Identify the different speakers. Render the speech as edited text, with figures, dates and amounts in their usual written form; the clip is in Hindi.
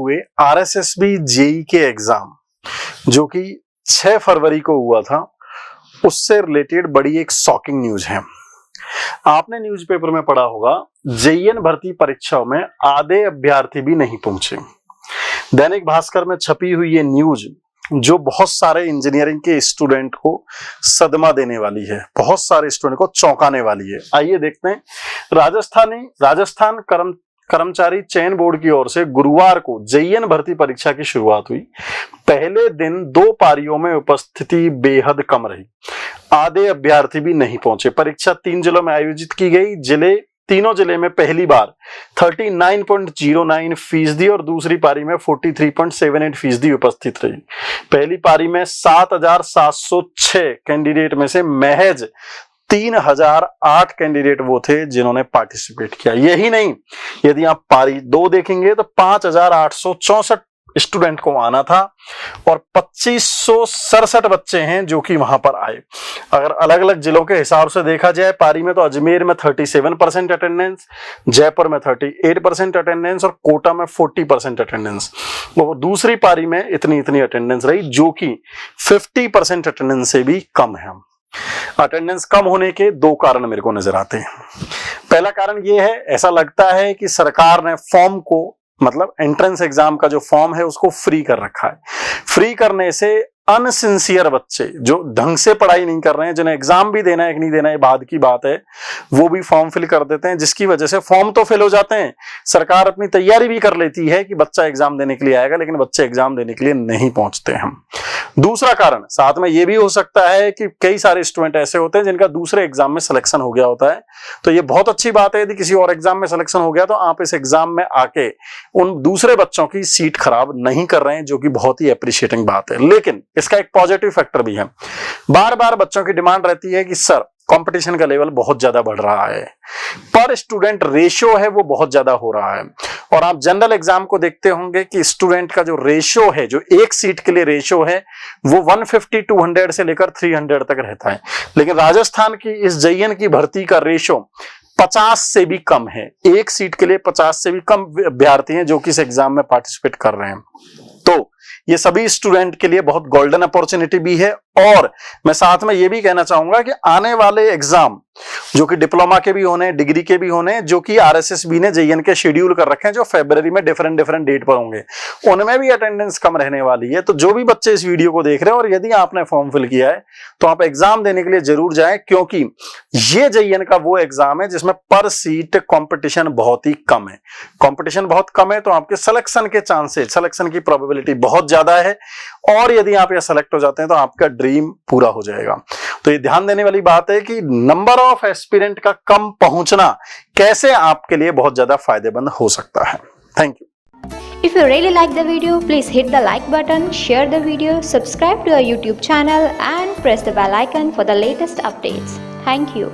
Speaker 1: हुए आरएसएसबी जेई के एग्जाम जो कि 6 फरवरी को हुआ था, उससे रिलेटेड बड़ी एक शॉकिंग न्यूज है। आपने न्यूज़पेपर में पढ़ा होगा, जेईएन भर्ती परीक्षाओं में आधे अभ्यर्थी भी नहीं पहुंचे। दैनिक भास्कर में छपी हुई ये न्यूज जो बहुत सारे इंजीनियरिंग के स्टूडेंट को सदमा देने वाली है, बहुत सारे स्टूडेंट को चौंकाने वाली है। आइए देखते हैं। राजस्थान कर्मचारी चयन बोर्ड की ओर से गुरुवार को जेईएन भर्ती परीक्षा की शुरुआत हुई। पहले दिन 2 पारियों में उपस्थिति बेहद कम रही, आधे अभ्यर्थी भी नहीं पहुंचे। परीक्षा 3 जिलों में आयोजित की गई। तीनों जिले में पहली बार 39.09% और दूसरी पारी में 43.78% उपस्थित रही। पहली पारी में 7,706 कैंडिडेट में से महज 3,008 कैंडिडेट वो थे जिन्होंने पार्टिसिपेट किया। यही नहीं, यदि आप पारी 2 देखेंगे तो 5,864 स्टूडेंट को आना था और 2,567 बच्चे हैं जो कि वहां पर आए। अगर अलग अलग जिलों के हिसाब से देखा जाए पारी में, तो अजमेर में 37% अटेंडेंस, जयपुर में 38% अटेंडेंस और कोटा में 40% अटेंडेंस। और दूसरी पारी में इतनी अटेंडेंस रही जो कि 50% अटेंडेंस से भी कम है। अटेंडेंस कम होने के 2 कारण मेरे को नजर आते हैं। पहला कारण यह है, ऐसा लगता है कि सरकार ने फॉर्म को, मतलब एंट्रेंस एग्जाम का जो फॉर्म है उसको फ्री कर रखा है। फ्री करने से अनसिंसियर बच्चे जो ढंग से पढ़ाई नहीं कर रहे हैं, जिन्हें एग्जाम भी देना है कि नहीं देना है बाद की बात है, वो भी फॉर्म फिल कर देते हैं, जिसकी वजह से फॉर्म तो फिल हो जाते हैं। सरकार अपनी तैयारी भी कर लेती है कि बच्चा एग्जाम देने के लिए आएगा, लेकिन बच्चे एग्जाम देने के लिए नहीं पहुंचते हैं। दूसरा कारण साथ में ये भी हो सकता है कि कई सारे स्टूडेंट ऐसे होते हैं जिनका दूसरे एग्जाम में सिलेक्शन हो गया होता है। तो ये बहुत अच्छी बात है, यदि किसी और एग्जाम में सिलेक्शन हो गया तो आप इस एग्जाम में आके उन दूसरे बच्चों की सीट खराब नहीं कर रहे हैं, जो कि बहुत ही अप्रिशिएटिंग बात है। लेकिन इसका एक पॉजिटिव फैक्टर भी है। बार बार बच्चों की डिमांड रहती है कि सर कंपटीशन का लेवल बहुत ज्यादा बढ़ रहा है, पर स्टूडेंट रेशियो है वो बहुत ज्यादा हो रहा है। और आप जनरल एग्जाम को देखते होंगे कि स्टूडेंट का जो रेशियो है, जो एक सीट के लिए रेशियो है, वो 150, 200 से लेकर 300 तक रहता है। लेकिन राजस्थान की इस जेईएन की भर्ती का रेशियो 50 से भी कम है। एक सीट के लिए 50 से भी कम अभ्यर्थी हैं जो कि इस एग्जाम में पार्टिसिपेट कर रहे हैं। तो ये सभी स्टूडेंट के लिए बहुत गोल्डन अपॉर्चुनिटी भी है। और मैं साथ में ये भी कहना चाहूंगा कि आने वाले एग्जाम जो कि डिप्लोमा के भी होने, डिग्री के भी होने, जो कि आरएसएसबी ने जेईएन के शेड्यूल कर रखे हैं, जो फरवरी में डिफरेंट डेट पर होंगे, उनमें भी अटेंडेंस कम रहने वाली है। तो जो भी बच्चे इस वीडियो को देख रहे हैं और यदि आपने फॉर्म फिल किया है तो आप एग्जाम देने के लिए जरूर जाएं, क्योंकि ये जेईएन का वो एग्जाम है जिसमें पर सीट कंपटीशन बहुत ही कम है। कंपटीशन बहुत कम है तो आपके सिलेक्शन के चांसेस, सिलेक्शन की प्रोबेबिलिटी बहुत ज्यादा है। और यदि आप यह सेलेक्ट हो जाते हैं तो आपका ड्रीम पूरा हो जाएगा। तो ये ध्यान देने वाली बात है कि नंबर ऑफ एस्पिरेंट का कम पहुंचना कैसे आपके लिए बहुत ज्यादा फायदेमंद हो सकता है। Thank you.
Speaker 2: If you really like the video, please hit the like button, share the video, subscribe to our YouTube channel and press the bell icon for the latest updates. Thank you.